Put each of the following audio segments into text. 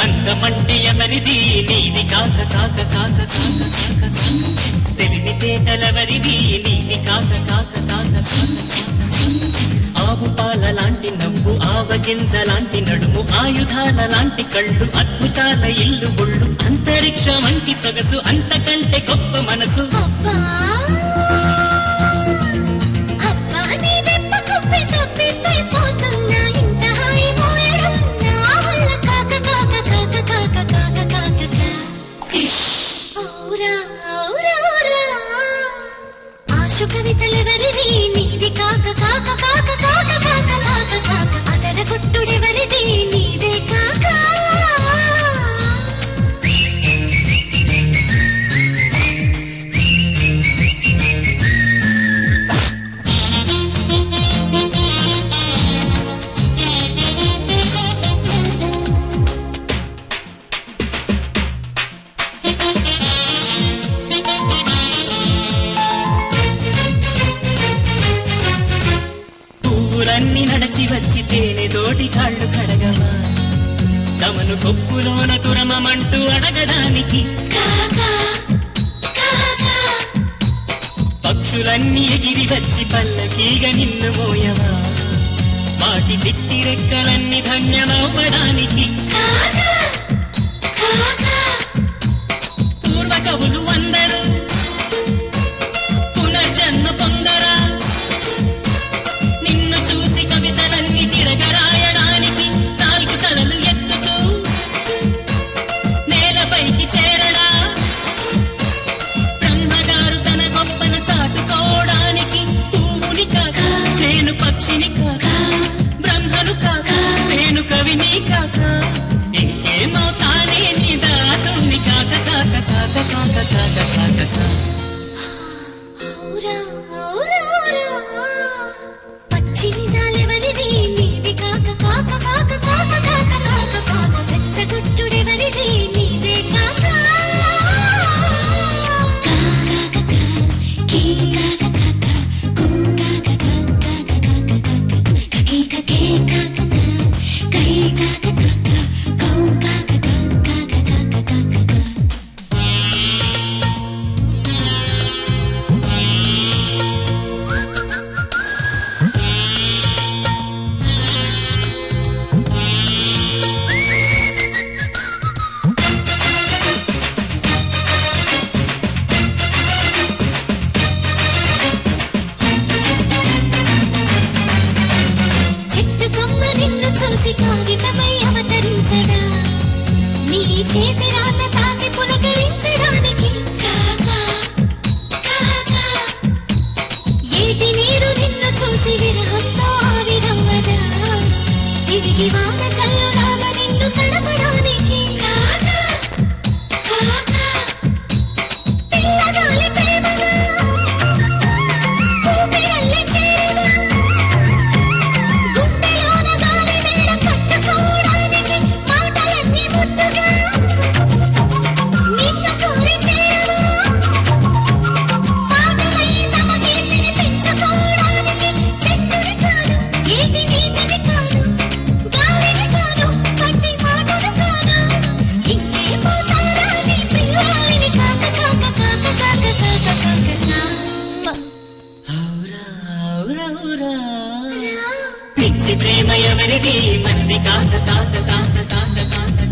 అందమంటే ఎవరిది నీది కాక కాక కాక కాక కాక తెలివితేటలెవరిది నీది కాక కాక కాక ఆవు పాల లాంటి నవ్వు ఆవగింజ లాంటి నడుము ఆయుధాల లాంటి కళ్ళు అద్భుతాల ఇల్లు బొళ్ళు అంతరిక్షం వంటి సొగసు అంతకంటే గొప్ప మనసు కవితలెవరివి నీది కాక కాక కాక కాక కాక కాక కాక అదర కొట్టుడెవరిది నీదే కాక పువ్వులన్నీ నడచి వచ్చి తేనె తోటి కాళ్ళు కడగవా తమను కొప్పులోన తురమమంటూ అడగడానికి పక్షులన్నీ ఎగిరి వచ్చి పల్లకీగ నిన్ను మోయవా వాటి చిట్టి రెక్కలన్నీ ధన్యమవ్వడానికి పూర్వ కవులు అందరూ పునర్జన్మ పొందరా నిన్ను చూసి కవితలన్నీ తిరగరాయడానికి నాలుగు తలలు ఎత్తుతూ నేలపైకి చేరడా బ్రహ్మగారు తన గొప్పను చాటుకోవడానికి పువ్వుని కాక నేను పక్షిని కాక బ్రహ్మను కాక నేను కవిని కాక ఇంకేమవుతానే నీ దాసుని కాక కాక కాక కాక కాక కాక కాక నిజాలెవరివి నీది కాక కాక కాక కాక కాక కాక కాక రెచ్చగొట్టుడెవరిది నీదే కాక కాగితమై అవతరించడా నీ చేతి రాత తాకి పులకరించడానికి ఏటి నీరు నిన్ను చూసి విరహంతో ఆవిరవ్వదా తిరిగి వాన చల్లులాగా నిన్ను తడపడానికి పిల్లగాలి ప్రేమగా ఊపిరల్లి చేరదా గుండెలోన గాలి మేడ కట్టుకోవడానికి మాటలన్నీ ముద్దుగా నిన్ను కోరి చేరదా పాటలై తమ కీర్తిని పెంచుకోవడానికి చెట్టుని కాదు ఏటి నీటిని కాదు గాలిని కాదు కట్టి మాటలు కాదు ఇంకేమవుతారా నీ ప్రియురాలిని కాక కాక కాక కాక కాక కాక పిచ్చి ప్రేమ ఎవరిది మనది కాక కాక కాక కాక కాక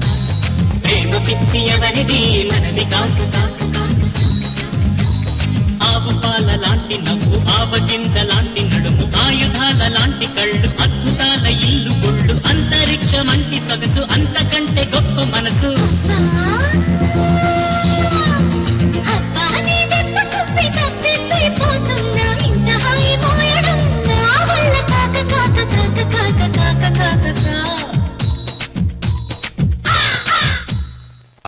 ప్రేమ పిచ్చి ఎవరిది మనది కాక కాక కాక ఆవు పాల లాంటి నవ్వు ఆవగింజ లాంటి నడుము ఆయుధాల లాంటి కళ్ళు అద్భుతాల ఇల్లు బొళ్ళు అంతరిక్షమంటి సొగసు అంతకంటే గొప్ప మనసు